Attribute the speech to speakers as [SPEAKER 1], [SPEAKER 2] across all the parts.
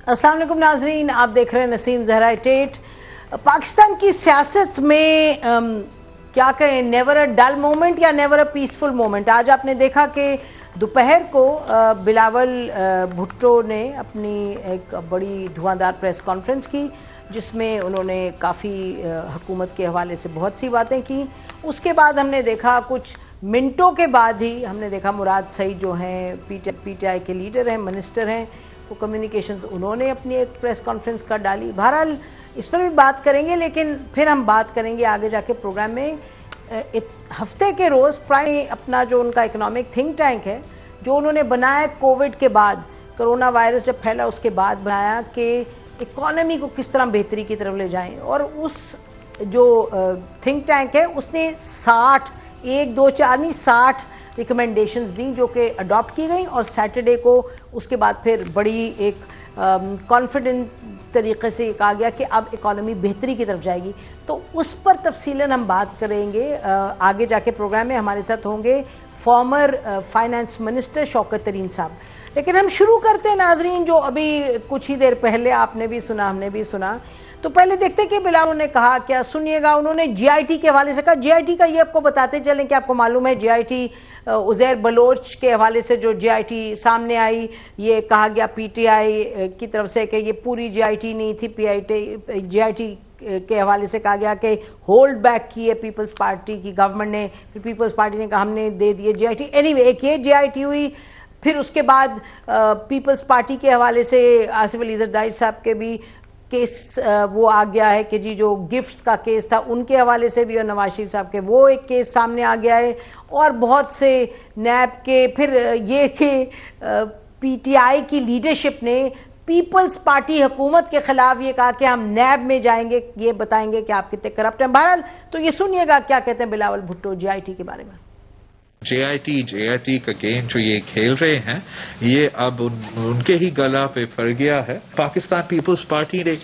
[SPEAKER 1] अस्सलाम वालेकुम नाजरीन, आप देख रहे हैं नसीम ज़हरा टेट। पाकिस्तान की सियासत में क्या कहें, नेवर अ डल मोमेंट या नेवर अ पीसफुल मोमेंट। आज आपने देखा कि दोपहर को बिलावल भुट्टो ने अपनी एक बड़ी धुआंधार प्रेस कॉन्फ्रेंस की, जिसमें उन्होंने काफ़ी हुकूमत के हवाले से बहुत सी बातें की। उसके बाद हमने देखा, कुछ मिनटों के बाद ही हमने देखा मुराद सईद जो हैं पीटीआई के लीडर हैं, मिनिस्टर हैं, वो कम्युनिकेशंस, उन्होंने अपनी एक प्रेस कॉन्फ्रेंस कर डाली। बहरहाल इस पर भी बात करेंगे, लेकिन फिर हम बात करेंगे आगे जाके प्रोग्राम में। हफ्ते के रोज़ प्राइम अपना जो उनका इकोनॉमिक थिंक टैंक है, जो उन्होंने बनाया कोविड के बाद, कोरोना वायरस जब फैला उसके बाद बनाया कि इकोनॉमी को किस तरह बेहतरी की तरफ ले जाएं। और उस जो थिंक टैंक है उसने 60 रिकमेंडेशंस दी जो कि अडॉप्ट की गई, और सैटरडे को उसके बाद फिर बड़ी एक कॉन्फिडेंट तरीके से कहा गया कि अब इकॉनमी बेहतरी की तरफ जाएगी। तो उस पर तफसीलन हम बात करेंगे आगे जाके प्रोग्राम में। हमारे साथ होंगे former finance minister Shaukat Tareen साहब। लेकिन हम शुरू करते हैं नाजरीन, जो अभी कुछ ही देर पहले आपने भी सुना, हमने भी सुना। तो पहले देखते कि बिलावल ने कहा, क्या सुनिएगा, उन्होंने जीआईटी के हवाले से कहा। जीआईटी का ये आपको बताते चलें कि आपको मालूम है जीआईटी उज़ैर बलोच के हवाले से जो जीआईटी सामने आई, ये कहा गया पीटीआई की तरफ से कि ये पूरी जीआईटी नहीं थी, जीआईटी के हवाले से कहा गया कि होल्ड बैक की है पीपल्स पार्टी की गवर्नमेंट ने, फिर पीपल्स पार्टी ने कहा हमने दे दिए जीआईटी। एनीवे, एक ये जीआईटी हुई, फिर उसके बाद पीपल्स पार्टी के हवाले से आसिफ अली जरदारी साहब के भी केस वो आ गया है कि जी जो गिफ्ट्स का केस था उनके हवाले से भी, और नवाज शरीफ साहब के वो एक केस सामने आ गया है, और बहुत से नैब के, फिर ये कि पीटीआई की लीडरशिप ने पीपल्स पार्टी हुकूमत के खिलाफ ये कहा कि हम नैब में जाएंगे, ये बताएंगे कि आप कितने करप्ट हैं। बहरहाल तो ये सुनिएगा क्या कहते हैं बिलावल भुट्टो जीआईटी के बारे में।
[SPEAKER 2] जेआईटी का गेम जो ये खेल रहे हैं, ये अब उनके ही गला पे पड़ गया है। पाकिस्तान पीपल्स पार्टी ने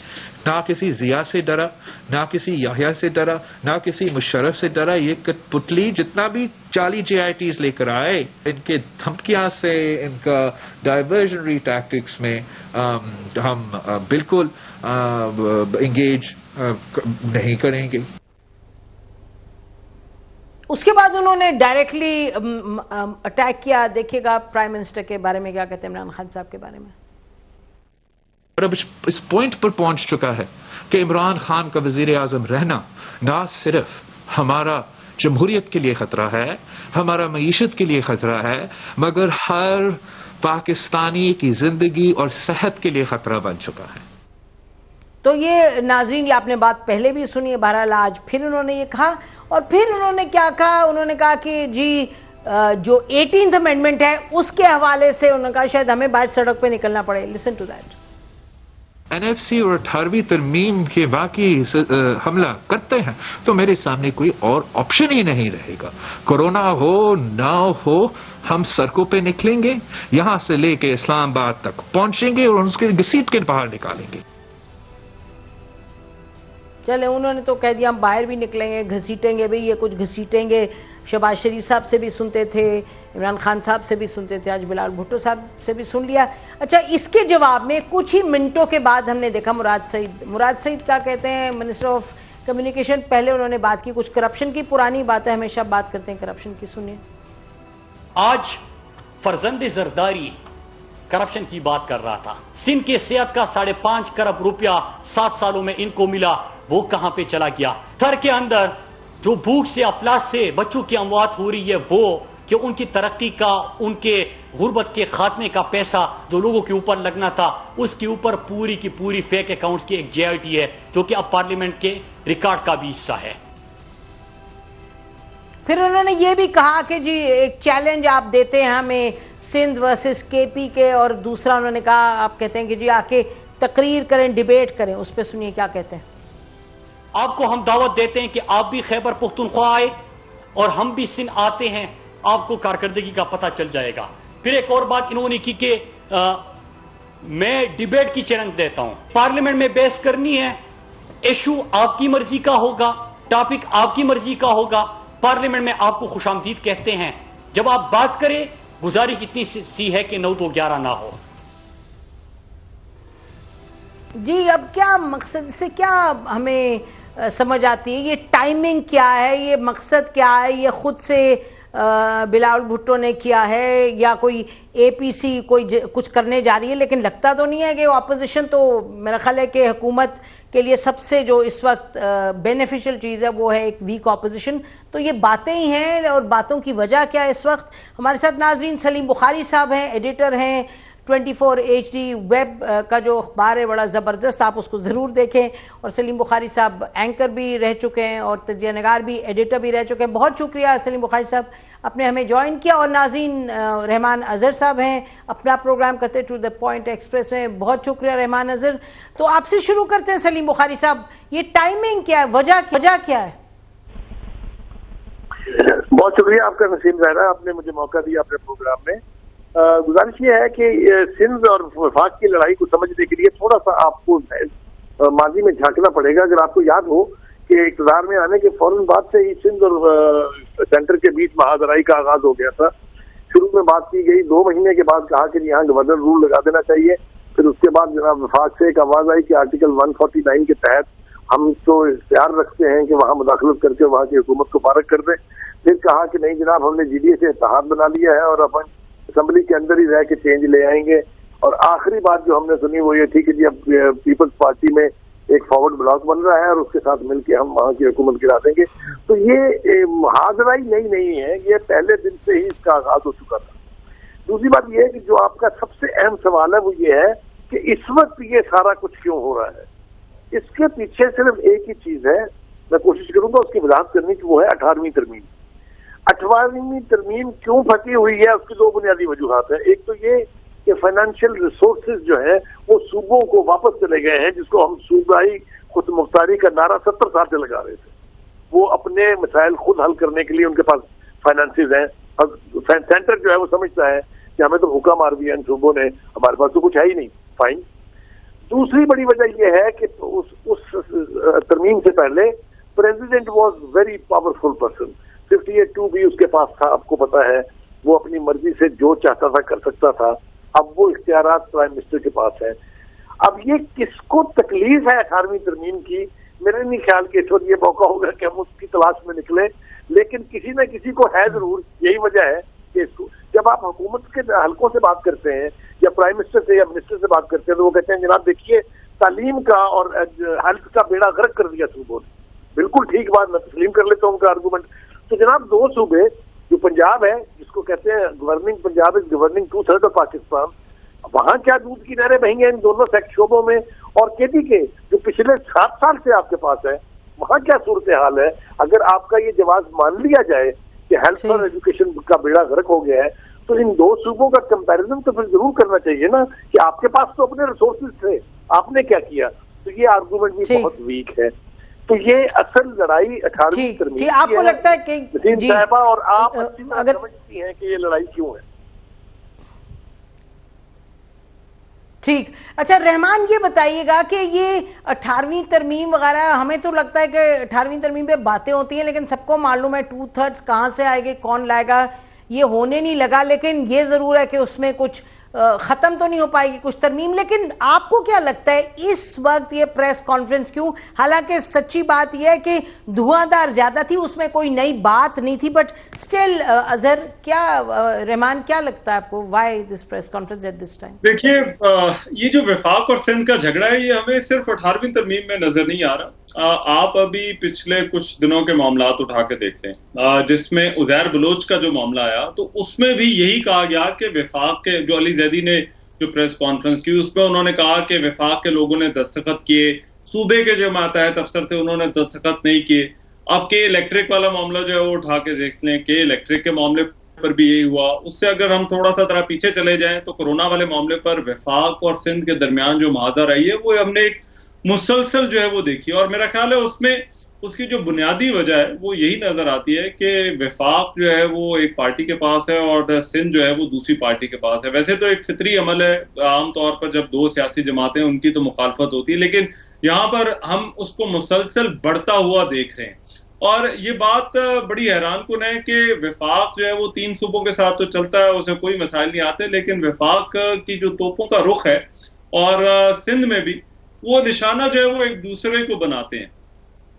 [SPEAKER 2] ना किसी जिया से डरा, ना किसी याहिया से डरा, ना किसी मुशर्रफ से डरा। ये कठपुतली जितना भी 40 जेआईटीज लेकर आए, इनके धमकियां से, इनका डाइवर्जनरी टैक्टिक्स में हम बिल्कुल एंगेज नहीं करेंगे।
[SPEAKER 1] उसके बाद उन्होंने डायरेक्टली अटैक किया। देखिएगा प्राइम मिनिस्टर के बारे में क्या कहते हैं, इमरान खान साहब के बारे में।
[SPEAKER 2] और अब इस पॉइंट पर पहुंच चुका है कि इमरान खान का वजीर आजम रहना ना सिर्फ हमारा जमहूरियत के लिए खतरा है, हमारा मईशत के लिए खतरा है, मगर हर पाकिस्तानी की जिंदगी और सेहत के लिए खतरा बन चुका है।
[SPEAKER 1] तो ये नाजरीन, ये आपने बात पहले भी सुनी है। बहरहाल आज फिर उन्होंने ये कहा, और फिर उन्होंने क्या कहा, उन्होंने कहा कि जी जो 18th अमेंडमेंट है उसके हवाले से उन्होंने कहा शायद हमें बाहर सड़क पे निकलना पड़े। Listen to that.
[SPEAKER 2] एनएफसी और 18वीं तरमीम के बाकी हमला करते हैं तो मेरे सामने कोई और ऑप्शन ही नहीं रहेगा। कोरोना हो ना हो, हम सड़कों पे निकलेंगे, यहां से लेके इस्लामाबाद तक पहुंचेंगे और उसके घसीट के बाहर निकालेंगे।
[SPEAKER 1] चले, उन्होंने तो कह दिया हम बाहर भी निकलेंगे, घसीटेंगे भी, ये कुछ घसीटेंगे। शहबाज शरीफ साहब से भी सुनते थे, इमरान खान साहब से भी सुनते थे, आज बिलावल भुट्टो साहब से भी सुन लिया। अच्छा, इसके जवाब में कुछ ही मिनटों के बाद हमने देखा मुराद सईद क्या कहते हैं, मिनिस्टर ऑफ कम्युनिकेशन। पहले उन्होंने बात की कुछ करप्शन की, पुरानी बात है, हमेशा बात करते हैं करप्शन की। सुनिए।
[SPEAKER 3] आज फरजंद जरदारी करप्शन की बात कर रहा था। सिंध के सेहत का 5.5 करोड़ रुपया 7 सालों में इनको मिला, वो कहां पे चला गया? थर के अंदर जो भूख से, अफलास से बच्चों की अमवात हो रही है, वो कि उनकी तरक्की का, उनके गुर्बत के खात्मे का पैसा जो लोगों के ऊपर लगना था, उसके ऊपर पूरी की पूरी फेक अकाउंट्स की एक जेआईटी है, जो कि अब पार्लियामेंट के रिकॉर्ड का भी हिस्सा है।
[SPEAKER 1] फिर उन्होंने ये भी कहा कि जी एक चैलेंज आप देते हैं हमें सिंध वर्सेस केपी के, और दूसरा उन्होंने कहा, आप कहते हैं कि जी आके तकरीर करें, डिबेट करें। उस पर सुनिए क्या कहते हैं।
[SPEAKER 3] आपको हम दावत देते हैं कि आप भी खैबर पुख्तूनख्वा आए और हम भी सिंध आते हैं, आपको कारकर्दगी का पता चल जाएगा। फिर एक और बात इन्होंने की कि मैं डिबेट की चैलेंज देता हूं। पार्लियामेंट में बहस करनी है, इशू आपकी मर्जी का होगा, टॉपिक आपकी मर्जी का होगा, पार्लियामेंट में आपको खुशामदीद कहते हैं। जब आप बात करें, गुजारिश इतनी सी है कि 9 तो 11 ना हो।
[SPEAKER 1] जी, अब क्या मकसद से क्या हमें समझ आती है, ये टाइमिंग क्या है, ये मकसद क्या है, ये खुद से बिलावल भुट्टो ने किया है या कोई एपीसी कोई कुछ करने जा रही है? लेकिन लगता तो नहीं है कि ऑपोजिशन, तो मेरा ख्याल है कि हुकूमत के लिए सबसे जो इस वक्त बेनिफिशियल चीज़ है वो है एक वीक ऑपोजिशन। तो ये बातें ही हैं, और बातों की वजह क्या है इस वक्त? हमारे साथ नाजरीन सलीम बुखारी साहब हैं, एडिटर हैं 24 HD वेब का जो अखबार है, बड़ा ज़बरदस्त, आप उसको ज़रूर देखें। और सलीम बुखारी साहब एंकर भी रह चुके हैं और तजिया नगार भी, एडिटर भी रह चुके हैं। बहुत शुक्रिया सलीम बुखारी साहब, आपने हमें ज्वाइन किया। और नाज़रीन रहमान अज़हर साहब हैं, अपना प्रोग्राम करते टू द पॉइंट एक्सप्रेस में, बहुत शुक्रिया रहमान अज़हर। तो आपसे शुरू करते हैं सलीम बुखारी साहब, ये टाइमिंग क्या है, वजह क्या है?
[SPEAKER 4] बहुत शुक्रिया आपका नसीम ज़हरा, आपने मुझे मौका दिया अपने प्रोग्राम में। गुजारिश ये है कि सिंध और वफाक की लड़ाई को समझने के लिए थोड़ा सा आपको माजी में झांकना पड़ेगा। अगर आपको याद हो कि इक़्तिदार में आने के फौरन बाद से ही सिंध और सेंटर के बीच महाजराई का आगाज हो गया था। शुरू में बात की गई, 2 महीने के बाद कहा कि यहाँ गवर्नर रूल लगा देना चाहिए। फिर उसके बाद जनाब वफाक से एक आवाज आई कि आर्टिकल 149 के तहत हम तो इख्तियार रखते हैं कि वहाँ मुदाखलत करके वहाँ की हुकूमत को फारग कर दें। फिर कहा कि नहीं जनाब, हमने GDA से इत्तेहाद बना लिया है और अपन असेंबली के अंदर ही रह के चेंज ले आएंगे। और आखिरी बात जो हमने सुनी वो ये थी कि जी अब पीपल्स पार्टी में एक फॉरवर्ड ब्लॉक बन रहा है और उसके साथ मिलकर हम वहाँ की हुकूमत गिरा देंगे। तो ये मुहाजराई नहीं है, ये पहले दिन से ही इसका आगाज हो चुका था। दूसरी बात ये है कि जो आपका सबसे अहम सवाल है वो ये है कि इस वक्त ये सारा कुछ क्यों हो रहा है। इसके पीछे सिर्फ एक ही चीज है, मैं कोशिश करूंगा उसकी वजाहत करने की, वो है 18वीं तरमीम। 18वीं तरमीम क्यों फंसी हुई है, उसकी 2 बुनियादी वजूहात है। एक तो ये कि फाइनेंशियल रिसोर्सेज जो है वो सूबों को वापस चले गए हैं, जिसको हम सूबाई खुद मुख्तारी का नारा 70 साल से लगा रहे थे। वो अपने मसाइल खुद हल करने के लिए उनके पास फाइनेंसेस हैं। अब सेंटर जो है वो समझता है कि हमें तो हुक्म मार दिया इन सूबों ने, हमारे पास तो कुछ है ही नहीं। फाइन। दूसरी बड़ी वजह यह है कि उस तरमीम से पहले president was very powerful person. 58(2) भी उसके पास था, आपको पता है। वो अपनी मर्जी से जो चाहता था कर सकता था। अब वो इख्तियारात प्राइम मिनिस्टर के पास है। अब ये किसको तकलीफ है 18वीं तरमीम की? मेरे नहीं ख्याल कि इस वक्त ये मौका होगा कि हम उसकी तलाश में निकले, लेकिन किसी न किसी को है जरूर। यही वजह है कि जब आप हुकूमत के हलकों से बात करते हैं या प्राइम मिनिस्टर से या मिनिस्टर से बात करते हैं तो वो कहते हैं जनाब देखिए तालीम का और हेल्थ का बेड़ा गर्क कर दिया सूबों ने। बिल्कुल ठीक बात, मैं तस्लीम कर लेता हूँ उनका आर्गूमेंट। तो जनाब 2 सूबे, जो पंजाब है जिसको कहते हैं governing Punjab is governing 2/3 of Pakistan, वहां क्या दूध की नहरें बहेंगे इन दोनों शोबों में। और के जो पिछले 7 साल से आपके पास है, वहां क्या सूरत हाल है? अगर आपका ये जवाब मान लिया जाए कि हेल्थ और एजुकेशन का बेड़ा गर्क हो गया है, तो इन 2 सूबों का कंपैरिजन तो फिर जरूर करना चाहिए ना कि आपके पास तो अपने रिसोर्सेज थे, आपने क्या किया। तो ये आर्गूमेंट भी बहुत वीक है। तो ये असल लड़ाई 18वीं तरमीम की है।
[SPEAKER 1] आपको लगता है कि
[SPEAKER 4] नसीम साहिबा और आप अगर समझती हैं कि ये लड़ाई क्यों है?
[SPEAKER 1] ठीक। अच्छा रहमान, ये बताइएगा कि ये 18वीं तरमीम वगैरह, हमें तो लगता है कि 18वीं तरमीम पे बातें होती हैं, लेकिन सबको मालूम है 2/3 कहाँ से आएंगे, कौन लाएगा, ये होने नहीं लगा। लेकिन ये जरूर है कि उसमें कुछ खत्म तो नहीं हो पाएगी कुछ तरमीम। लेकिन आपको क्या लगता है इस वक्त ये प्रेस कॉन्फ्रेंस क्यों? हालांकि सच्ची बात यह है कि धुआंधार ज्यादा थी, उसमें कोई नई बात नहीं थी, बट स्टिल अजहर, क्या रहमान क्या लगता है आपको, why this press conference at this time?
[SPEAKER 5] देखिए, ये जो वफाक और सिंध का झगड़ा है, ये हमें सिर्फ 18वीं तरमीम में नजर नहीं आ रहा। आप अभी पिछले कुछ दिनों के मामलात उठा के देखते हैं, जिसमें उज़ैर बलोच का जो मामला आया, तो उसमें भी यही कहा गया कि वफाक के, जो अली जैदी ने जो प्रेस कॉन्फ्रेंस की उसमें उन्होंने कहा कि वफाक के लोगों ने दस्तखत किए, सूबे के जो मातहत अफसर थे उन्होंने दस्तखत नहीं किए। अब के इलेक्ट्रिक वाला मामला जो है वो उठा के देख लें कि इलेक्ट्रिक के मामले पर भी यही हुआ। उससे अगर हम थोड़ा सा तरह पीछे चले जाएं तो कोरोना वाले मामले पर वफाक और सिंध के दरमियान जो मुआहदा रही है वो हमने एक मुसलसल जो है वो देखी, और मेरा ख्याल है उसमें उसकी जो बुनियादी वजह है वो यही नजर आती है कि वफाक जो है वो एक पार्टी के पास है और सिंध जो है वो दूसरी पार्टी के पास है। वैसे तो एक फितरी अमल है, आमतौर पर जब 2 सियासी जमातें उनकी तो मुखालफत होती है, लेकिन यहाँ पर हम उसको मुसलसल बढ़ता हुआ देख रहे हैं। और ये बात बड़ी हैरान कुन है कि वफाक जो है वो 3 सूबों के साथ तो चलता है, उसे कोई मसाइल नहीं आते, लेकिन वफाक की जो तोपों का रुख है और सिंध में भी वो निशाना जो है वो एक दूसरे को बनाते हैं।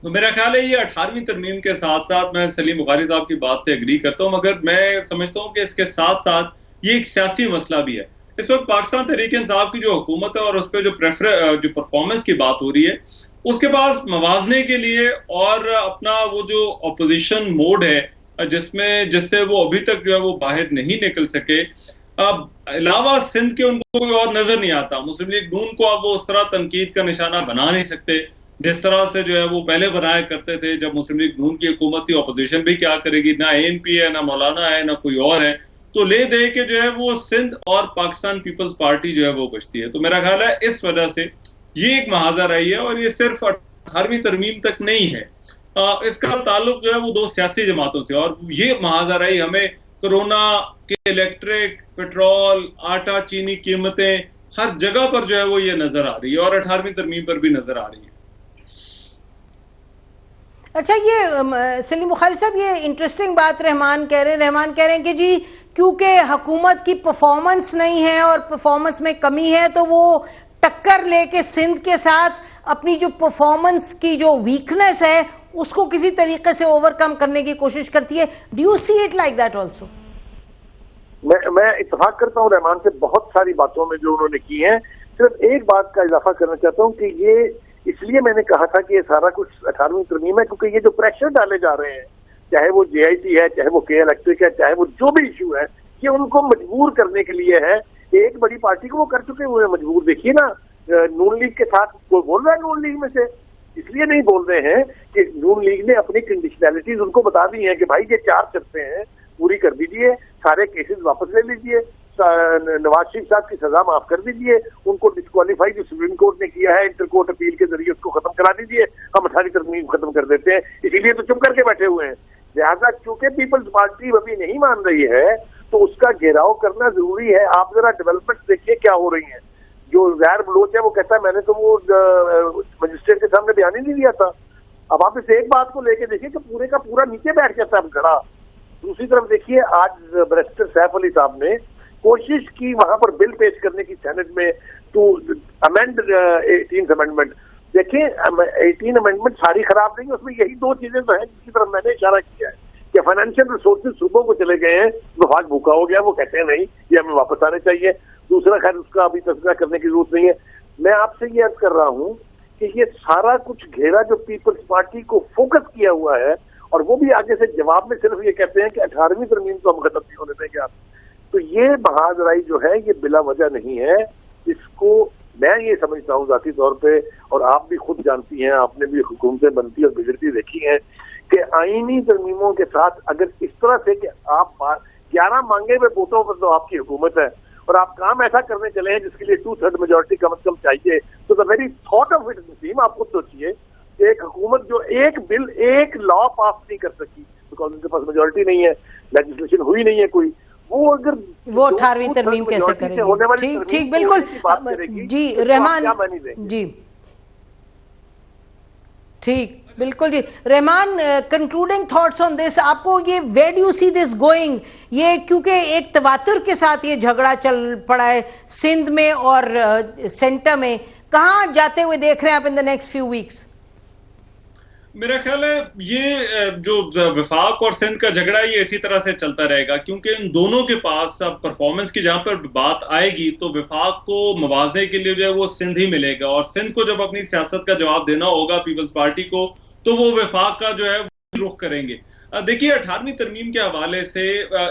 [SPEAKER 5] तो मेरा ख्याल है ये 18वीं तरमीम के साथ साथ, मैं सलीम बुखारी साहब की बात से एग्री करता हूं, मगर मैं समझता हूं कि इसके साथ साथ ये एक सियासी मसला भी है। इस वक्त पाकिस्तान तहरीक-ए-इंसाफ की जो हुकूमत है और उस पर जो परफॉर्मेंस की बात हो रही है, उसके पास मवाजने के लिए और अपना वो जो अपोजिशन मोड है जिससे वो अभी तक जो है वो बाहर नहीं निकल सके, अब अलावा सिंध के उनको कोई और नजर नहीं आता। मुस्लिम लीग नून को अब वो उस तरह तनकीद का निशाना बना नहीं सकते जिस तरह से जो है वो पहले बनाया करते थे जब मुस्लिम लीग नून की हुकूमत थी। अपोजिशन भी क्या करेगी, ना ANP है, ना मौलाना है, ना कोई और है, तो ले दे के जो है वो सिंध और पाकिस्तान पीपल्स पार्टी जो है वो बचती है। तो मेरा ख्याल है इस वजह से ये एक महाजा रही है और ये सिर्फ 18वीं तरमीम तक नहीं है, इसका ताल्लुक जो है वो दो सियासी जमातों से। और ये महाजा रही हमें कोरोना के इलेक्ट्रिक, पेट्रोल, आटा, चीनी कीमतें हर जगह पर जो है वो ये नजर आ रही है और 18वीं तरमीम पर भी नजर आ रही है।
[SPEAKER 1] अच्छा, ये सलीम बुखारी साहब, ये इंटरेस्टिंग बात रहमान कह रहे हैं कि जी क्योंकि हुकूमत की परफॉर्मेंस नहीं है और परफॉर्मेंस में कमी है तो वो टक्कर लेके सिंध के साथ अपनी जो परफॉर्मेंस की जो वीकनेस है उसको किसी तरीके से ओवरकम करने की कोशिश करती है। Do you see it like that also?
[SPEAKER 4] मैं इत्तेफाक करता हूँ रहमान से बहुत सारी बातों में जो उन्होंने की है। सिर्फ एक बात का इजाफा करना चाहता हूँ कि ये इसलिए मैंने कहा था कि ये सारा कुछ 18वीं तरमीम है क्योंकि ये जो प्रेशर डाले जा रहे हैं, चाहे वो JIT है, चाहे वो K इलेक्ट्रिक है, चाहे वो जो भी इशू है, ये उनको मजबूर करने के लिए है। एक बड़ी पार्टी को वो कर चुके हुए मजबूर। देखिए ना, नून लीग के साथ कोई बोल रहा है नून लीग में से, इसलिए नहीं बोल रहे हैं कि नून लीग ने अपनी कंडीशनैलिटीज उनको बता दी हैं कि भाई ये 4 शर्तें हैं, पूरी कर दीजिए, सारे केसेस वापस ले लीजिए, नवाज शरीफ साहब की सजा माफ कर दीजिए, उनको डिस्क्वालीफाई जो सुप्रीम कोर्ट ने किया है इंटर कोर्ट अपील के जरिए उसको खत्म करा दीजिए, हम 18वीं तरमीम खत्म कर देते हैं। इसीलिए तो चुप करके बैठे हुए हैं। लिहाजा चूंकि पीपल्स पार्टी अभी नहीं मान रही है तो उसका घेराव करना जरूरी है। आप जरा डेवलपमेंट देखिए क्या हो रही है। जो ज़ाहिर बलोच है वो कहता है मैंने तो वो मजिस्ट्रेट के सामने बयान ही नहीं दिया था। अब आप इस एक बात को लेके देखिए कि पूरे का पूरा नीचे बैठ जाता है खड़ा। दूसरी तरफ देखिए, आज बैरिस्टर सैफ अली साहब ने कोशिश की वहां पर बिल पेश करने की सेनेट में टू अमेंड 18th अमेंडमेंट। देखिए 18 अमेंडमेंट सारी खराब नहीं है, उसमें यही 2 चीजें तो हैं जिसकी तरफ मैंने इशारा किया है कि फाइनेंशियल रिसोर्सेज सूबों को चले गए हैं, वफाक भूखा हो गया, वो कहते हैं नहीं ये हमें वापस आने चाहिए। दूसरा, खैर उसका अभी तस्करा करने की जरूरत नहीं है। मैं आपसे ये अर्ज कर रहा हूँ कि ये सारा कुछ घेरा जो पीपल्स पार्टी को फोकस किया हुआ है और वो भी आगे से जवाब में सिर्फ ये कहते हैं कि 18वीं तरमीम तो हम खत्म नहीं होने देंगे आप, तो ये बहादुराई जो है ये बिला वजह नहीं है। इसको मैं ये समझता हूँ जाती तौर पे, और आप भी खुद जानती हैं, आपने भी हुकूमतें बनती और बिगड़ती देखी हैं कि आईनी तरमीमों के साथ अगर इस तरह से कि आप 11 मांगे हुए वोटों पर तो आपकी हुकूमत है और आप काम ऐसा करने चले हैं जिसके लिए 2/3 मेजोरिटी कम से कम चाहिए, तो the very thought of it Naseem, आप खुद सोचिए कि एक हुकूमत जो एक बिल, एक लॉ पास नहीं कर सकी बिकॉज उनके पास मेजोरिटी नहीं है, लेजिस्लेशन हुई नहीं है कोई, वो अगर
[SPEAKER 1] वो 18वीं तरमीम कैसे करेगी? ठीक बिल्कुल जी रहमान जी, ठीक बिल्कुल जी Rahman, concluding thoughts on this, आपको ये where do you see this going? ये क्योंकि एक तवातुर के साथ ये झगड़ा चल पड़ा है सिंध में और सेंटर में, कहाँ जाते हुए देख रहे हैं आप in the next few weeks?
[SPEAKER 5] मेरा ख्याल है ये जो वफाक और सिंध का झगड़ा ये इसी तरह से चलता रहेगा क्योंकि इन दोनों के पास अब परफॉर्मेंस की जहां पर बात आएगी तो वफाक को मवाजने के लिए जो है वो सिंध ही मिलेगा और सिंध को जब अपनी सियासत का जवाब देना होगा पीपल्स पार्टी को तो वो वफाक का जो है रुख करेंगे। देखिए 18वीं तरमीम के हवाले से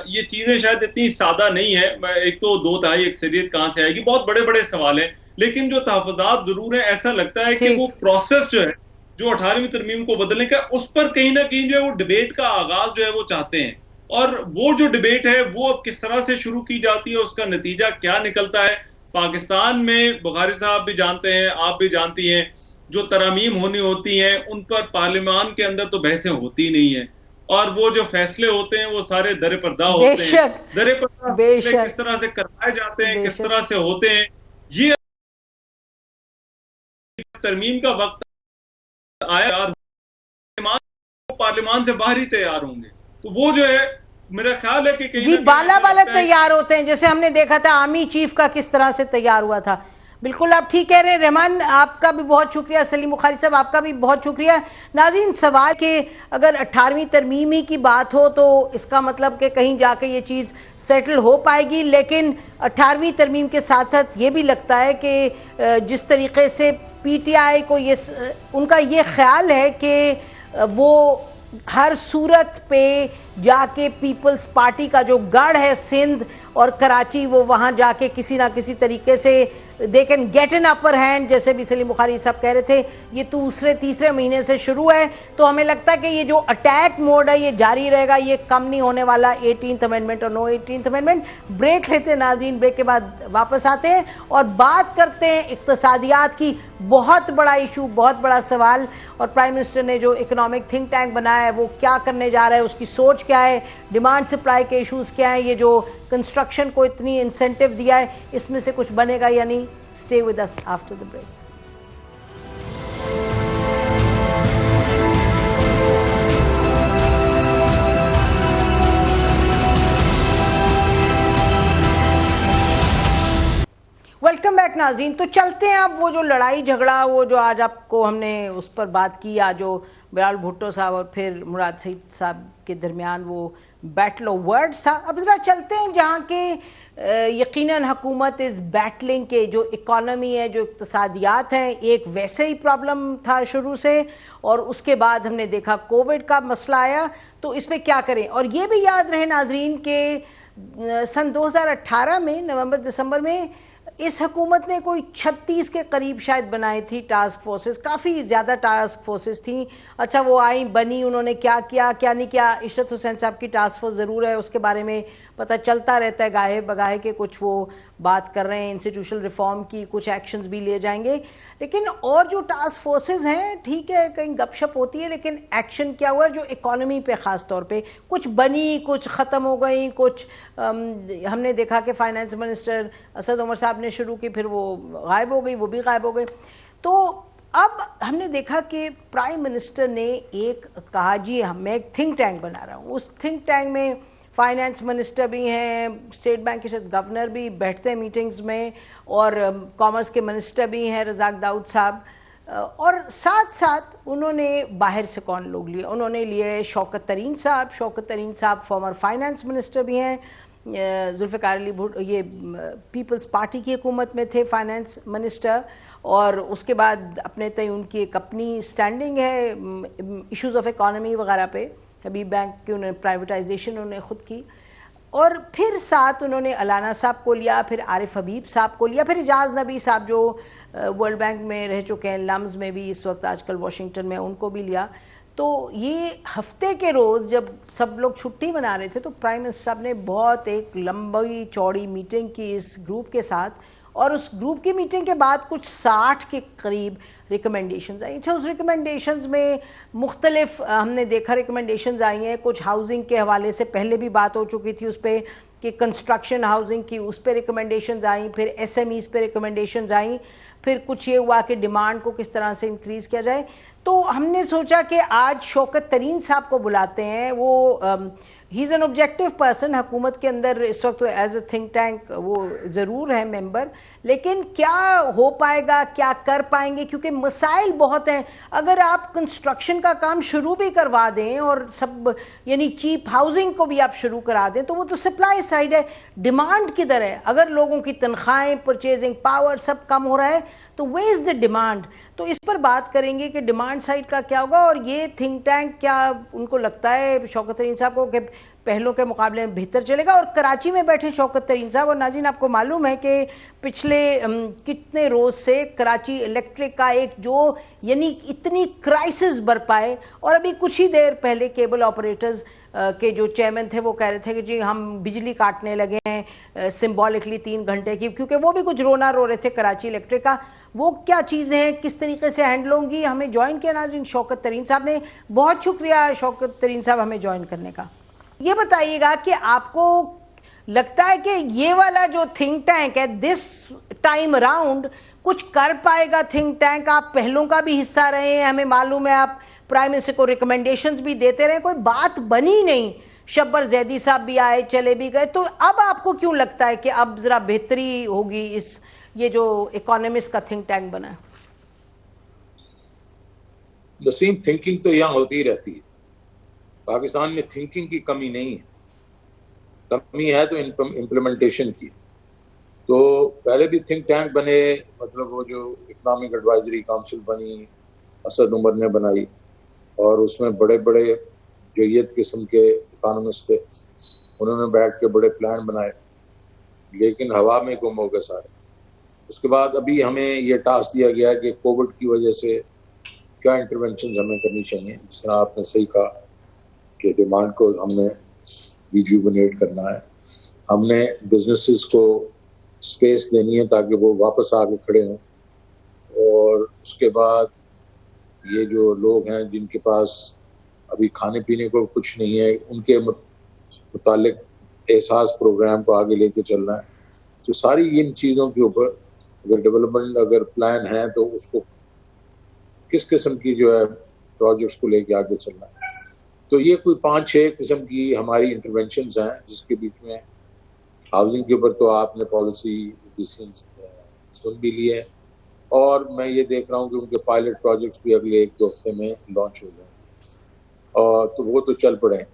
[SPEAKER 5] ये चीजें शायद इतनी सादा नहीं है। एक तो 2 तिहाई अक्सरियत कहां से आएगी, बहुत बड़े बड़े सवाल हैं, लेकिन जो तहफ़्फ़ुज़ात जरूर है, ऐसा लगता है कि वो प्रोसेस जो है जो 18वीं तरमीम को बदलने का, उस पर कहीं ना कहीं जो है वो डिबेट का आगाज जो है वो चाहते हैं और वो जो डिबेट है वो अब किस तरह से शुरू की जाती है, उसका नतीजा क्या निकलता है। पाकिस्तान में बुखारी साहब भी जानते हैं, आप भी जानती हैं, जो तरामीम होनी होती हैं उन पर पार्लियामान के अंदर तो बहसें होती नहीं है और वो जो फैसले होते हैं वो सारे दरे पर्दा होते हैं। दरे पर्दा किस तरह से करवाए जाते हैं, किस तरह से होते हैं, ये तरमीम का वक्त आया, पार्लियामान से बाहर ही तैयार होंगे, तो वो जो है मेरा ख्याल है कि
[SPEAKER 1] जी बाला बाला तैयार होते हैं, जैसे हमने देखा था आर्मी चीफ का किस तरह से तैयार हुआ था। बिल्कुल आप ठीक कह रहे हैं रहमान, आपका भी बहुत शुक्रिया। सलीम बुखारी साहब आपका भी बहुत शुक्रिया। नाज़रीन, सवाल के अगर 18वीं तरमीम ही की बात हो तो इसका मतलब कि कहीं जाके ये चीज़ सेटल हो पाएगी, लेकिन 18वीं तरमीम के साथ साथ ये भी लगता है कि जिस तरीके से PTI को ये उनका ये ख्याल है कि वो हर सूरत पे जाके पीपल्स पार्टी का जो गढ़ है सिंध और कराची, वो वहाँ जाके किसी ना किसी तरीके से they can get an upper hand, जैसे भी सलीम बुखारी साहब कह रहे थे ये दूसरे तीसरे महीने से शुरू है। तो हमें लगता है कि ये जो अटैक मोड है ये जारी रहेगा, ये कम नहीं होने वाला 18th अमेंडमेंट और नो 18th अमेंडमेंट। ब्रेक लेते हैं नाज़रीन, ब्रेक के बाद वापस आते हैं और बात करते हैं इक़्तिसादियात की। बहुत बड़ा इशू, बहुत बड़ा सवाल, और प्राइम मिनिस्टर ने जो इकोनॉमिक थिंक टैंक बनाया है वो क्या करने जा रहा है, उसकी सोच क्या है, डिमांड सप्लाई के इश्यूज क्या हैं, ये जो कंस्ट्रक्शन को इतनी इंसेंटिव दिया है इसमें से कुछ बनेगा या नहीं। Stay with us after the break. Welcome back नाज़रीन। तो चलते हैं अब वो जो लड़ाई झगड़ा, वो जो आज आपको हमने उस पर बात की, आज जो बिलावल भुट्टो साहब और फिर मुराद सईद साहब के दरमियान वो बैटल ऑफ वर्ड्स था। अब जरा चलते हैं जहाँ के यकीनन हुकूमत इस बैटलिंग के जो इकॉनमी है, जो इक़्तिसादियात हैं, एक वैसे ही प्रॉब्लम था शुरू से और उसके बाद हमने देखा कोविड का मसला आया, तो इसमें क्या करें। और ये भी याद रहे नाजरीन के सन 2018 में नवंबर दिसंबर में इस हुकूमत ने कोई 36 के करीब शायद बनाई थी टास्क फोर्सेस, काफ़ी ज़्यादा टास्क फोर्सेस थी। अच्छा वो आई बनी, उन्होंने क्या किया क्या नहीं किया, इशरत हुसैन साहब की टास्क फोर्स ज़रूर है, उसके बारे में पता चलता रहता है गाहे बगाहे के कुछ वो बात कर रहे हैं इंस्टीट्यूशनल रिफॉर्म की, कुछ एक्शंस भी लिए जाएंगे। लेकिन और जो टास्क फोर्सेस हैं ठीक है कहीं गपशप होती है, लेकिन एक्शन क्या हुआ जो इकॉनमी पे ख़ास तौर पे कुछ बनी, कुछ ख़त्म हो गई, कुछ हमने देखा कि फाइनेंस मिनिस्टर असद उमर साहब ने शुरू की, फिर वो गायब हो गई, वो भी गायब हो गए। तो अब हमने देखा कि प्राइम मिनिस्टर ने एक कहा जी मैं एक थिंक टैंक बना रहा हूँ, उस थिंक टैंक में फाइनेंस मिनिस्टर भी हैं, स्टेट बैंक के शायद गवर्नर भी बैठते हैं मीटिंग्स में, और कॉमर्स के मिनिस्टर भी हैं रज़ाक दाऊद साहब, और साथ साथ उन्होंने बाहर से कौन लोग लिए, उन्होंने लिए शौकत तरीन साहब। शौकत तरीन साहब फॉर्मर फाइनेंस मिनिस्टर भी हैं, जुल्फ़िकार अली भुट्टो ये पीपल्स पार्टी की हुकूमत में थे फाइनेंस मिनिस्टर, और उसके बाद अपने तय उनकी एक अपनी स्टैंडिंग है इश्यूज़ ऑफ इकॉनमी वगैरह पे। हबीब बैंक की उन्होंने प्राइवेटाइजेशन उन्होंने खुद की, और फिर साथ उन्होंने अलाना साहब को लिया, फिर आरिफ हबीब साहब को लिया, फिर इजाज़ नबी साहब जो वर्ल्ड बैंक में रह चुके हैं, लम्स में भी इस वक्त आजकल वाशिंगटन में, उनको भी लिया। तो ये हफ्ते के रोज़ जब सब लोग छुट्टी मना रहे थे तो प्राइम मिनिस्टर साहब ने बहुत एक लंबी चौड़ी मीटिंग की इस ग्रुप के साथ, और उस ग्रुप की मीटिंग के बाद कुछ 60 के करीब रिकमेंडेशंस आई। अच्छा उस रिकमेंडेशंस में मुख्तलिफ हमने देखा रिकमेंडेशंस आई हैं, कुछ हाउसिंग के हवाले से पहले भी बात हो चुकी थी उस पर कि कंस्ट्रक्शन हाउसिंग की, उस पर रिकमेंडेशंस आई, फिर SMEs पे रिकमेंडेशंस आई, फिर कुछ ये हुआ कि डिमांड को किस तरह से इंक्रीज़ किया जाए। तो हमने सोचा कि आज शौकत तरीन साहब को बुलाते हैं, वो he is an objective person हुकूमत के अंदर इस वक्त एज अ थिंक टैंक वो ज़रूर है मेंबर, लेकिन क्या हो पाएगा, क्या कर पाएंगे, क्योंकि मसाइल बहुत हैं। अगर आप कंस्ट्रक्शन का काम शुरू भी करवा दें और सब यानी चीप हाउसिंग को भी आप शुरू करा दें तो वो तो सप्लाई साइड है, डिमांड किधर है। अगर लोगों की तनख्वाहें, परचेजिंग पावर सब कम हो रहा है तो वे इज़ द डिमांड। तो इस पर बात करेंगे कि डिमांड साइड का क्या होगा, और ये थिंक टैंक क्या उनको लगता है शौकत तरीन साहब को कि पहलों के मुकाबले में बेहतर चलेगा। और कराची में बैठे शौकत तरीन साहब, और नाज़रीन आपको मालूम है कि पिछले कितने रोज़ से कराची इलेक्ट्रिक का एक जो यानी इतनी क्राइसिस बरपाए, और अभी कुछ ही देर पहले केबल ऑपरेटर्स के जो चेयरमैन थे वो कह रहे थे कि जी हम बिजली काटने लगे हैं सिंबॉलिकली 3 घंटे की, क्योंकि वो भी कुछ रोना रो रहे थे कराची इलेक्ट्रिक का। वो क्या चीज़ें हैं, किस तरीके से हैंडल होंगी। हमें ज्वाइन किया नाज़रीन शौकत तरीन साहब ने, बहुत शुक्रिया शौकत तरीन साहब हमें ज्वाइन करने का। ये बताइएगा कि आपको लगता है कि ये वाला जो थिंक टैंक है दिस टाइम अराउंड कुछ कर पाएगा थिंक टैंक? आप पहलों का भी हिस्सा रहे हैं, हमें मालूम है आप प्राइम मिनिस्टर को रिकमेंडेशंस भी देते रहे, कोई बात बनी नहीं, शब्बर जैदी साहब भी आए चले भी गए। तो अब आपको क्यों लगता है कि अब जरा बेहतरी होगी इस ये जो इकोनॉमिस्ट का थिंक टैंक बना है?
[SPEAKER 6] नसीम, थिंकिंग तो यहाँ होती ही रहती है। पाकिस्तान में थिंकिंग की कमी नहीं है, कमी है तो इम्प्लीमेंटेशन की। तो पहले भी थिंक टैंक बने, मतलब वो जो इकोनॉमिक एडवाइजरी काउंसिल बनी, असद उमर ने बनाई, और उसमें बड़े बड़े जय्यत किस्म के इकोनॉमिस्ट थे, उन्होंने बैठ के बड़े प्लान बनाए, लेकिन हवा में गुम हो गए सारे। उसके बाद अभी हमें ये टास्क दिया गया है कि कोविड की वजह से क्या इंटरवेंशन हमें करनी चाहिए। जिस तरह आपने सही कहा कि डिमांड को हमने रिजुविनेट करना है, हमने बिजनेसेस को स्पेस देनी है ताकि वो वापस आके खड़े हों, और उसके बाद ये जो लोग हैं जिनके पास अभी खाने पीने को कुछ नहीं है, उनके मुतालिक एहसास प्रोग्राम को आगे लेके चलना है। तो सारी इन चीज़ों के ऊपर अगर डेवलपमेंट अगर प्लान है तो उसको किस किस्म की जो है प्रोजेक्ट्स को लेके आगे चलना है। तो ये कोई 5-6 किस्म की हमारी इंटरवेंशंस हैं, जिसके बीच में हाउसिंग के ऊपर तो आपने पॉलिसी डिसीजंस सुन भी लिए, और मैं ये देख रहा हूँ कि उनके पायलट प्रोजेक्ट्स भी अगले 1-2 हफ्ते में लॉन्च हो जाएंगे, और तो वो तो चल पड़े हैं।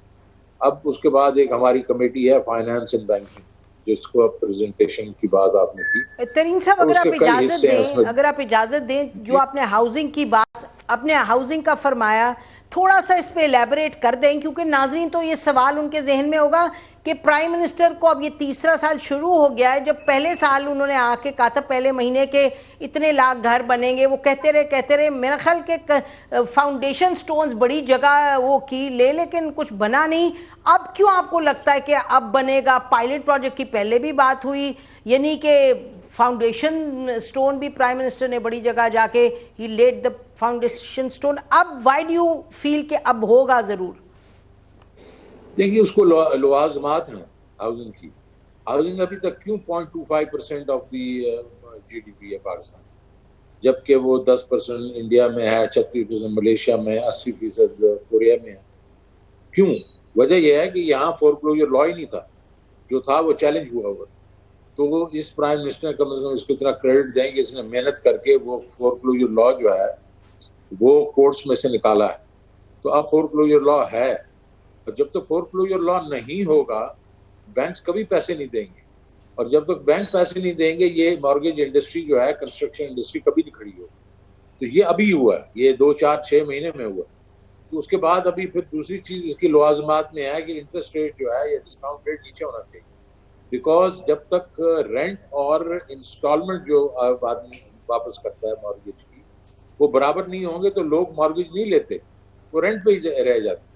[SPEAKER 6] अब उसके बाद एक हमारी कमेटी है फाइनेंस एंड बैंकिंग, जिसको अब प्रेजेंटेशन की बात आपने की।
[SPEAKER 1] तरीन साहब, अगर आप इजाजत दें, जो आपने हाउसिंग की बात, अपने हाउसिंग का फरमाया, थोड़ा सा इस पे एलैबोरेट कर दें, क्योंकि नाजरीन तो ये सवाल उनके जहन में होगा कि प्राइम मिनिस्टर को अब ये तीसरा साल शुरू हो गया है। जब पहले साल उन्होंने आके कहा था पहले महीने के इतने लाख घर बनेंगे, वो कहते रहे मेरा ख्याल के फाउंडेशन स्टोन्स बड़ी जगह वो की लेकिन कुछ बना नहीं। अब क्यों आपको लगता है कि अब बनेगा? पायलट प्रोजेक्ट की पहले भी बात हुई, यानी कि फाउंडेशन स्टोन भी प्राइम मिनिस्टर ने बड़ी जगह जाके ही लेड द फाउंडेशन स्टोन। अब व्हाई डू यू फील कि अब होगा जरूर?
[SPEAKER 6] देखिए, उसको लवाजमात हैं हाउसिंग की। हाउसिंग अभी तक क्यों 0.25% ऑफ द GDP है पाकिस्तान, जबकि वो 10% इंडिया में है, 36% मलेशिया में, 80% कोरिया में है। क्यों? वजह यह है कि यहाँ फोरक्लोजर लॉ ही नहीं था, जो था वो चैलेंज हुआ हुआ। तो वो इस प्राइम मिनिस्टर ने कम से कम इसको इतना क्रेडिट देंगे, इसने मेहनत करके वो फोरक्लोजर लॉ जो है वो कोर्ट्स में से निकाला है। तो अब फोरक्लोजर लॉ है, और जब तक फोरक्लोजर लॉ नहीं होगा बैंक्स कभी पैसे नहीं देंगे, और जब तक बैंक पैसे नहीं देंगे ये मॉर्गेज इंडस्ट्री जो है, कंस्ट्रक्शन इंडस्ट्री कभी नहीं खड़ी होगी। तो ये अभी हुआ है, ये 2-4-6 महीने में हुआ। तो उसके बाद अभी फिर दूसरी चीज इसकी लवाजमात में है कि इंटरेस्ट रेट जो है या डिस्काउंट रेट नीचे होना चाहिए, बिकॉज जब तक रेंट और इंस्टॉलमेंट जो आदमी वापस करता है मॉर्गेज की वो बराबर नहीं होंगे तो लोग मॉर्गेज नहीं लेते, वो रेंट पे ही रह जाते।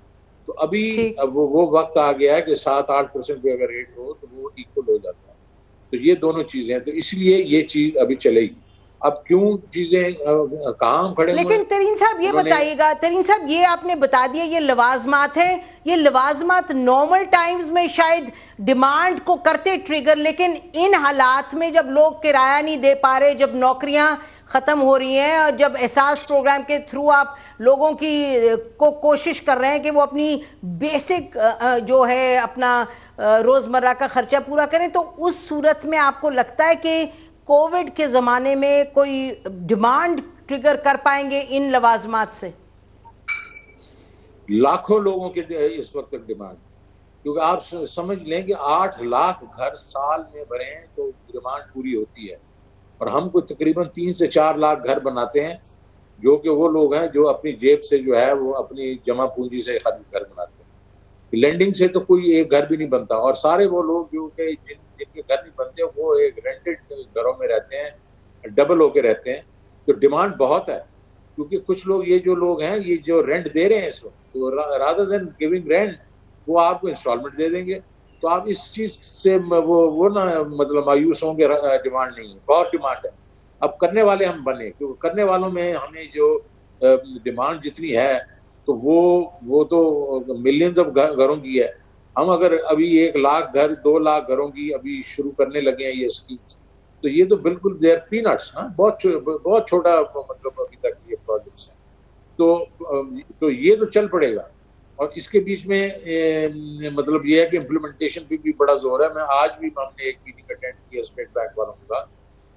[SPEAKER 6] तो अभी अब वो वक्त आ गया है कि 7-8% पे अगर रेट हो तो वो इक्वल हो जाता है। तो ये दोनों चीजें हैं, तो इसलिए ये चीज अभी चलेगी। अब क्यों चीजें कहाँ खड़े,
[SPEAKER 1] लेकिन तरीन साहब ये बताइएगा, तरीन साहब ये आपने बता दिया ये लवाजमात है, ये लवाजमात नॉर्मल टाइम्स में शायद डिमांड को करते ट्रिगर, लेकिन इन हालात में जब लोग किराया नहीं दे पा रहे, जब नौकरियां खत्म हो रही हैं, और जब एहसास प्रोग्राम के थ्रू आप लोगों की को कोशिश कर रहे हैं कि वो अपनी बेसिक जो है अपना रोजमर्रा का खर्चा पूरा करें, तो उस सूरत में आपको लगता है कि कोविड के ज़माने में कोई डिमांड ट्रिगर कर पाएंगे इन लवाजमात से?
[SPEAKER 6] लाखों लोगों के इस वक्त डिमांड, क्योंकि आप समझ लें कि 8 लाख घर साल में भरे हैं तो डिमांड पूरी होती है, और हम को तकरीबन 3 से 4 लाख घर बनाते हैं, जो कि वो लोग हैं जो अपनी जेब से जो है वो अपनी जमा पूंजी से घर बनाते हैं। लैंडिंग से तो कोई एक घर भी नहीं बनता, और सारे वो लोग जो कि जिनके घर नहीं बनते वो एक रेंटेड घरों में रहते हैं, डबल होके रहते हैं। तो डिमांड बहुत है, क्योंकि कुछ लोग ये जो लोग हैं ये जो रेंट दे रहे हैं इस वक्त, तो रादर देन गिविंग रेंट वो आपको इंस्टॉलमेंट दे देंगे। तो आप इस चीज से वो ना मतलब मायूस होंगे, डिमांड नहीं है, बहुत डिमांड है। अब करने वाले हम बने, क्योंकि करने वालों में हमें जो डिमांड जितनी है तो वो तो मिलियंस ऑफ घरों की है। हम अगर अभी 1 लाख घर 2 लाख घरों की अभी शुरू करने लगे हैं ये स्कीम, तो ये तो बिल्कुल देयर पीनट्स, बहुत छोटा मतलब अभी तक ये प्रोजेक्ट्स हैं। तो ये तो चल पड़ेगा, और इसके बीच में मतलब ये है कि इम्प्लीमेंटेशन पे भी बड़ा जोर है। मैं आज भी हमने एक मीटिंग अटेंड की स्टेट बैंक वालों के साथ,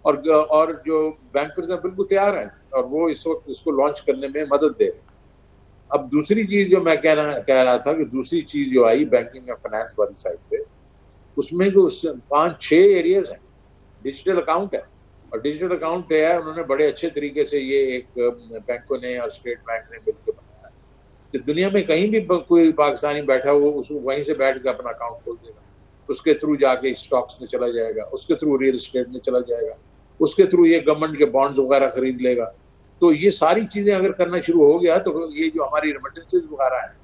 [SPEAKER 6] और जो बैंकर्स हैं बिल्कुल तैयार हैं और वो इस वक्त इसको लॉन्च करने में मदद दे रहे हैं। अब दूसरी चीज जो मैं कह रहा था कि दूसरी चीज जो आई बैंकिंग और फाइनेंस वाली साइड पे, उसमें जो 5-6 एरियाज हैं। डिजिटल अकाउंट है, और डिजिटल अकाउंट है उन्होंने बड़े अच्छे तरीके से ये एक बैंकों ने और स्टेट बैंक ने मिलकर बनाया कि दुनिया में कहीं भी कोई पाकिस्तानी बैठा हो उसको वहीं से बैठ के अपना अकाउंट खोल देगा, उसके थ्रू जाके स्टॉक्स में चला जाएगा, उसके थ्रू रियल एस्टेट में चला जाएगा, उसके थ्रू ये गवर्नमेंट के बॉन्ड्स वगैरह खरीद लेगा। तो ये सारी चीजें अगर करना शुरू हो गया तो ये जो हमारी रेमिटेंसेस वगैरह हैं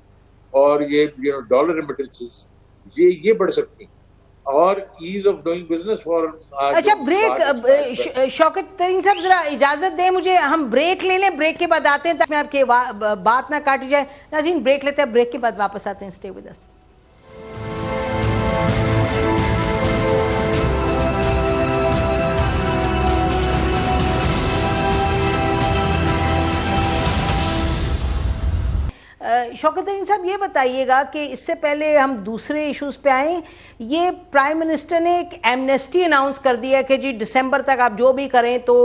[SPEAKER 6] और ये डॉलर रेमिटेंसेस ये बढ़ सकती हैं और ease of doing business for.
[SPEAKER 1] अच्छा ब्रेक, शौकत तरीन साहब जरा इजाजत दें मुझे, हम ब्रेक ले लें, ब्रेक के बाद आते हैं ताकि आपकी बात ना काटी जाए। नाज़रीन ब्रेक लेते हैं, ब्रेक के बाद वापस आते हैं, स्टे विद अस। शौकत तरीन साहब ये बताइएगा कि इससे पहले हम दूसरे इश्यूज पे आए, ये प्राइम मिनिस्टर ने एक एमनेस्टी अनाउंस कर दिया कि जी दिसंबर तक आप जो भी करें तो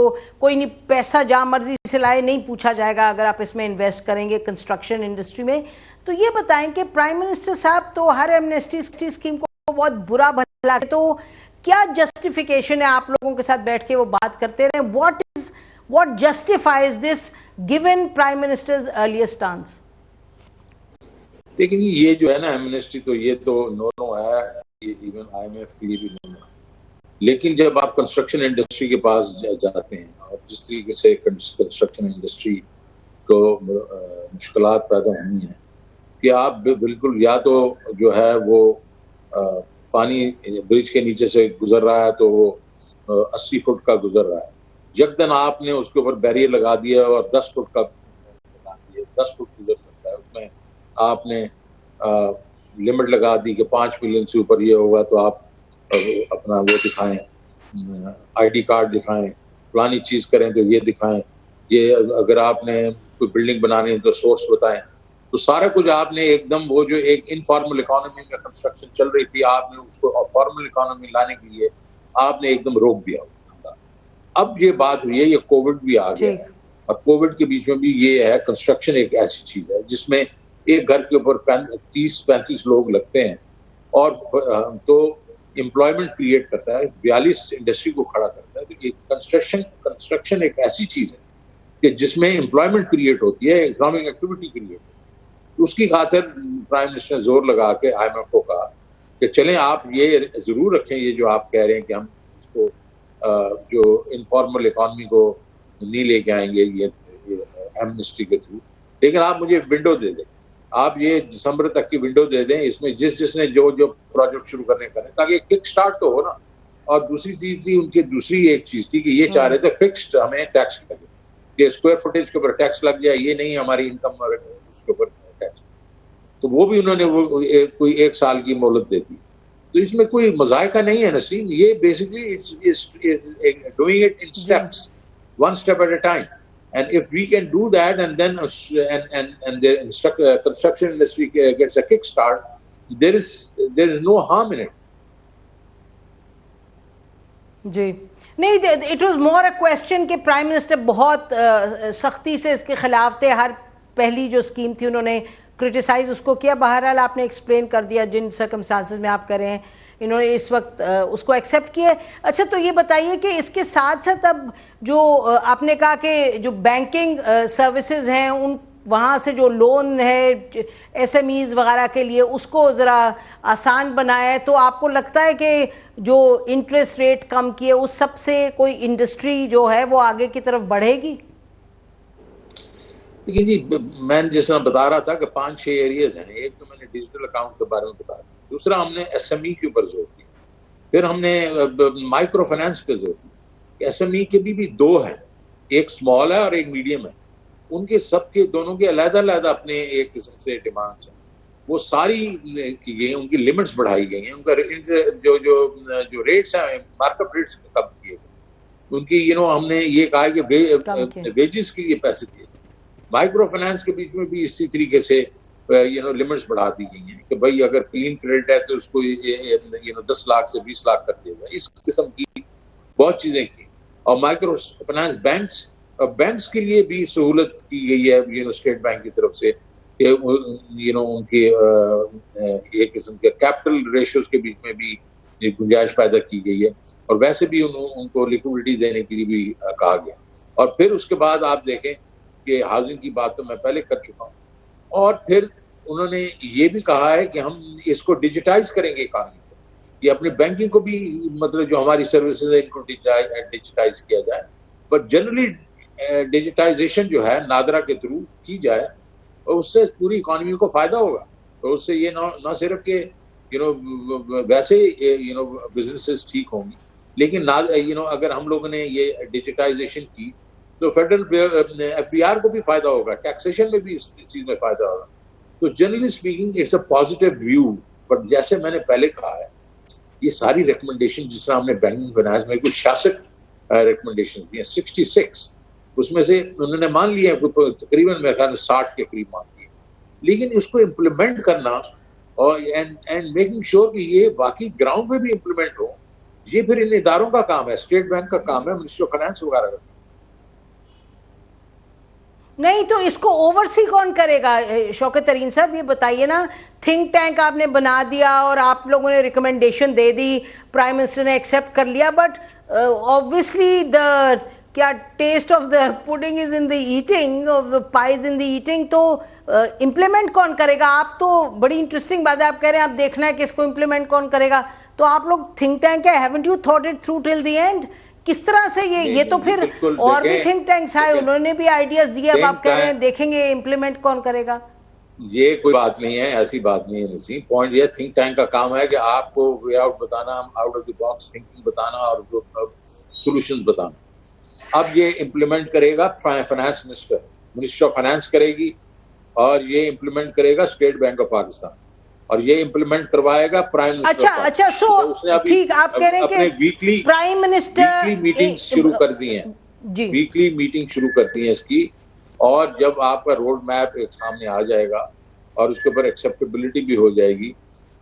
[SPEAKER 1] कोई नहीं, पैसा जहाँ मर्जी से लाए नहीं पूछा जाएगा अगर आप इसमें इन्वेस्ट करेंगे कंस्ट्रक्शन इंडस्ट्री में। तो ये बताएं कि प्राइम मिनिस्टर साहब तो हर एमनेस्टी स्कीम को बहुत बुरा भला, तो क्या जस्टिफिकेशन है? आप लोगों के साथ बैठ के वो बात करते रहे, what justifies this given prime ministers earlier stance?
[SPEAKER 6] लेकिन ये जो है ना एमनेस्टी, तो ये तो नो है, ये इवन IMF के लिए भी नो है। लेकिन जब आप कंस्ट्रक्शन इंडस्ट्री के पास जाते हैं और जिस तरीके से कंस्ट्रक्शन इंडस्ट्री को मुश्किलात पैदा हुई हैं कि आप बिल्कुल या तो जो है वो पानी ब्रिज के नीचे से गुजर रहा है तो वो 80 फुट का गुजर रहा है, यकदन आपने उसके ऊपर बैरियर लगा दिया और 10 फुट का लगा दिया, 10 फुट गुजर सकता है, उसमें आपने लिमिट लगा दी कि 5 मिलियन से ऊपर ये होगा तो आप अपना वो दिखाएं, ID कार्ड दिखाएं, फलानी चीज करें तो ये दिखाएं, ये अगर आपने कोई बिल्डिंग बनानी है तो सोर्स बताएं। तो सारा कुछ आपने एकदम वो जो एक इनफॉर्मल इकोनॉमी में कंस्ट्रक्शन चल रही थी, आपने उसको फॉर्मल इकोनॉमी लाने के लिए आपने एकदम रोक दिया। अब ये बात हुई है, ये कोविड भी आ गया है और कोविड के बीच में भी ये है, कंस्ट्रक्शन एक ऐसी चीज है जिसमें एक घर के ऊपर 30-35 लोग लगते हैं और तो एम्प्लॉयमेंट क्रिएट करता है, 42 इंडस्ट्री को खड़ा करता है। तो ये कंस्ट्रक्शन एक ऐसी चीज है कि जिसमें एम्प्लॉयमेंट क्रिएट होती है, इकोनॉमिक एक्टिविटी क्रिएट होती है। तो उसकी खातिर प्राइम मिनिस्टर ने जोर लगा के IMF को कहा कि चलें आप ये जरूर रखें, ये जो आप कह रहे हैं कि हम इसको जो इनफॉर्मल इकोनॉमी को नहीं लेके आएंगे ये एमनेस्टी के थ्रू, लेकिन आप मुझे विंडो दे दें, आप ये दिसंबर तक की विंडो दे दें, इसमें जिसने जो प्रोजेक्ट शुरू करने करें ताकि किक स्टार्ट तो हो ना। और दूसरी चीज थी उनकी, दूसरी एक चीज थी कि ये चाह रहे थे फिक्स्ड हमें टैक्स लगे, कि स्क्वायर फुटेज के ऊपर टैक्स लग जाए, ये नहीं हमारी इनकम उसके ऊपर टैक्स। तो वो भी उन्होंने कोई 1 साल की मोहलत दे दी। तो इसमें कोई मजायका नहीं है नसीम, ये basically it's doing it in steps, 1 step at a time. And if we can do that, and then and the construction industry gets a kickstart, there is no harm in it.
[SPEAKER 1] जी नहीं, it was more a question कि prime minister बहुत सख्ती से इसके खिलाफ थे। हर पहली जो स्कीम थी उन्होंने क्रिटिसाइज उसको किया। बहरहाल आपने एक्सप्लेन कर दिया जिन सर्कमस्टांसेस में आप कर रहे हैं, इन्होंने इस वक्त उसको एक्सेप्ट किया। अच्छा तो ये बताइए कि इसके साथ साथ अब जो आपने कहा कि जो बैंकिंग सर्विसेज हैं उन वहाँ से जो लोन है SMEs वगैरह के लिए उसको ज़रा आसान बनाया है, तो आपको लगता है कि जो इंटरेस्ट रेट कम किए उस सब से कोई इंडस्ट्री जो है वो आगे की तरफ बढ़ेगी?
[SPEAKER 6] देखिए जी, मैं जिस तरह बता रहा था कि 5-6 एरियाज हैं। एक तो मैंने डिजिटल अकाउंट के बारे में बताया, दूसरा हमने SME के ऊपर जोर दिया, फिर हमने माइक्रो फाइनेंस पे जोर दिया। SME के भी 2 हैं, एक स्मॉल है और एक मीडियम है। उनके सबके दोनों के अलग-अलग अपने एक किस्म से डिमांड्स हैं, वो सारी की गई, उनकी लिमिट्स बढ़ाई गई हैं, उनका जो रेट्स हैं मार्कअप रेट्स कम किए गए, उनकी हमने ये कहा कि वेजेस के लिए पैसे दिए। माइक्रो फाइनेंस के बीच में भी इसी तरीके से लिमिट्स बढ़ा दी गई हैं कि भाई अगर क्लीन क्रेडिट है तो उसको 10 लाख से 20 लाख कर दिया जाए। इस किस्म की बहुत चीजें की। और माइक्रो फाइनेंस बैंक्स के लिए भी सहूलत की गई है स्टेट बैंक की तरफ से, उनके एक किस्म के कैपिटल रेशियोज के बीच में भी गुंजाइश पैदा की गई है, और वैसे भी उनको लिक्विडिटी देने के लिए भी कहा गया। और फिर उसके बाद आप देखें कि हाउसिंग की बात तो मैं पहले कर चुका हूँ, और फिर उन्होंने ये भी कहा है कि हम इसको डिजिटाइज करेंगे इकॉनमी को, ये अपनी बैंकिंग को भी, मतलब जो हमारी सर्विसेज है इनको डिजिटाइज किया जाए। बट जनरली डिजिटाइजेशन जो है नादरा के थ्रू की जाए, और उससे पूरी इकॉनमी को फायदा होगा। तो उससे ये ना सिर्फ के वैसे बिजनेसेस ठीक होंगी, लेकिन अगर हम लोगों ने ये डिजिटाइजेशन की तो फेडरल एफबीआर को भी फायदा होगा, टैक्सेशन में भी इस चीज में फायदा होगा। तो generally speaking it's a positive view. But जैसे मैंने पहले कहा है, ये सारी रिकमेंडेशन, जिस तरह हमने बैंकिंग फाइनेंस में कुछ 66 रिकमेंडेशन दी हैं, 66, उसमें से उन्होंने मान लिया तकरीबन मेरे ख्याल 60 के करीब मान लिए, लेकिन इसको इम्प्लीमेंट करना और एंड मेकिंग श्योर कि ये बाकी ग्राउंड पे भी इम्प्लीमेंट हो, ये फिर इन इदारों का काम है, स्टेट बैंक का काम है, मिनिस्ट्री ऑफ फाइनेंस वगैरह का।
[SPEAKER 1] नहीं तो इसको ओवरसी कौन करेगा? शौकत तरीन साहब ये बताइए ना, थिंक टैंक आपने बना दिया और आप लोगों ने रिकमेंडेशन दे दी, प्राइम मिनिस्टर ने एक्सेप्ट कर लिया, बट ऑब्वियसली द क्या taste of the pudding is in the eating, of the pie is in the eating. तो इम्प्लीमेंट कौन करेगा? आप तो बड़ी इंटरेस्टिंग बात है, आप कह रहे हैं आप देखना है कि इसको इम्प्लीमेंट कौन करेगा। तो आप लोग थिंक टैंक है, haven't you thought it through till the end? किस तरह से ये तो फिर और भी थिंक टैंक्स आए, उन्होंने भी आइडियाज दिए, अब आप कह रहे हैं देखेंगे इम्प्लीमेंट कौन करेगा।
[SPEAKER 6] ये कोई बात नहीं है, ऐसी बात नहीं है नसीम। पॉइंट ये थिंक टैंक का काम है कि आपको वे आउट बताना, out of the box thinking बताना और सोल्यूशंस बताना। अब ये इम्प्लीमेंट करेगा फाइनेंस मिनिस्ट्री ऑफ फाइनेंस करेगी, और ये इम्प्लीमेंट करेगा स्टेट बैंक ऑफ पाकिस्तान, और ये इम्प्लीमेंट करवाएगा प्राइम मिनिस्टर।
[SPEAKER 1] अच्छा सो ठीक, आप कह रहे हैं कि प्राइम मिनिस्टर
[SPEAKER 6] मीटिंग शुरू कर दी है, वीकली मीटिंग शुरू कर दी है इसकी, और जब आपका रोड मैप एक सामने आ जाएगा और उसके ऊपर एक्सेप्टेबिलिटी भी हो जाएगी,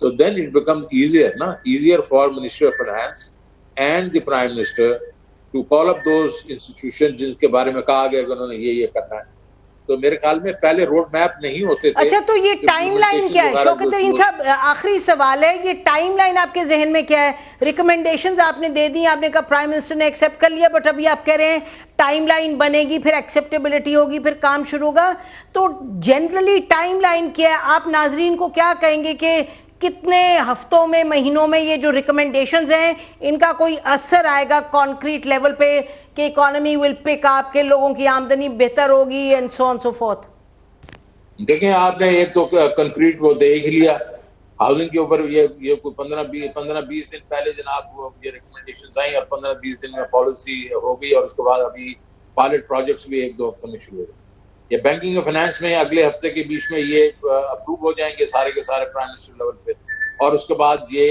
[SPEAKER 6] तो then it become easier for ministry of finance and the prime minister to call up those institution जिनके बारे में कहा गया कि उन्होंने ये करना है। तो मेरे ख्याल में पहले रोड मैप नहीं होते थे।
[SPEAKER 1] अच्छा, तो ये टाइमलाइन क्या है? शौकत तरीन साहब, आखिरी सवाल है, ये टाइमलाइन आपके जहन में क्या है? रिकमेंडेशंस आपने दे दी, आपने कहा प्राइम मिनिस्टर ने एक्सेप्ट कर लिया, बट अभी आप कह रहे हैं टाइमलाइन बनेगी, फिर एक्सेप्टेबिलिटी होगी, फिर काम शुरू होगा। तो जनरली टाइमलाइन क्या है? आप नाजरीन को क्या कहेंगे कि कितने हफ्तों में, महीनों में ये जो रिकमेंडेशंस हैं इनका कोई असर आएगा कॉन्क्रीट लेवल पे कि इकोनॉमी विल पिक अप, के लोगों की आमदनी बेहतर होगी and so on so fourth?
[SPEAKER 6] देखें, आपने एक तो कंक्रीट वो देख लिया हाउसिंग के ऊपर, ये कोई 15-20 दिन पहले जनाब ये रिकमेंडेशंस आई और 15-20 दिन में पॉलिसी हो गई, और उसके बाद अभी पायलट प्रोजेक्ट्स भी 1-2 हफ्तों में शुरू हो गए। ये बैंकिंग और फाइनेंस में अगले हफ्ते के बीच में ये अप्रूव हो जाएंगे सारे के सारे प्राइम मिनिस्टर लेवल पे, और उसके बाद ये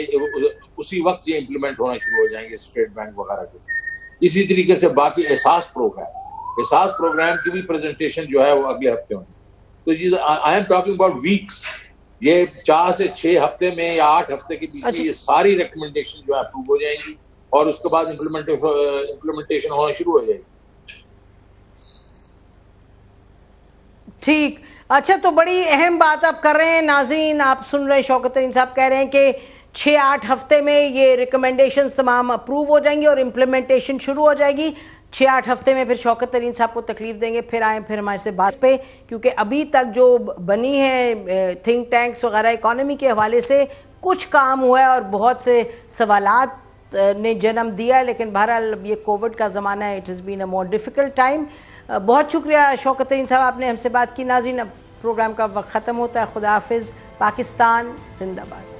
[SPEAKER 6] उसी वक्त ये इम्प्लीमेंट होना शुरू हो जाएंगे स्टेट बैंक वगैरह के। इसी तरीके से बाकी एहसास प्रोग्राम की भी प्रेजेंटेशन जो है वो अगले हफ्ते होंगे। तो ये I am talking about weeks, ये 4 से 6 हफ्ते में या 8 हफ्ते के बीच में ये सारी रिकमेंडेशन जो है अप्रूव हो जाएंगी, और उसके बाद इम्प्लीमेंटेशन होना शुरू हो जाएगी।
[SPEAKER 1] ठीक, अच्छा, तो बड़ी अहम बात आप कर रहे हैं। नाज़रीन, आप सुन रहे हैं, शौकत तरीन साहब कह रहे हैं कि 6-8 हफ्ते में ये रिकमेंडेशंस तमाम अप्रूव हो जाएंगी और इम्प्लीमेंटेशन शुरू हो जाएगी। 6-8 हफ्ते में फिर शौकत तरीन साहब को तकलीफ देंगे, फिर आए फिर हमारे से बात पे, क्योंकि अभी तक जो बनी है थिंक टैंक्स वगैरह इकोनॉमी के हवाले से कुछ काम हुआ है और बहुत से सवालात ने जन्म दिया, लेकिन बहरहाल ये कोविड का ज़माना है, it is been a more difficult time. बहुत शुक्रिया शौकत तरीन साहब, आपने हमसे बात की। नाज़रीन, अब प्रोग्राम का वक्त ख़त्म होता है। खुदा हाफिज़। पाकिस्तान जिंदाबाद।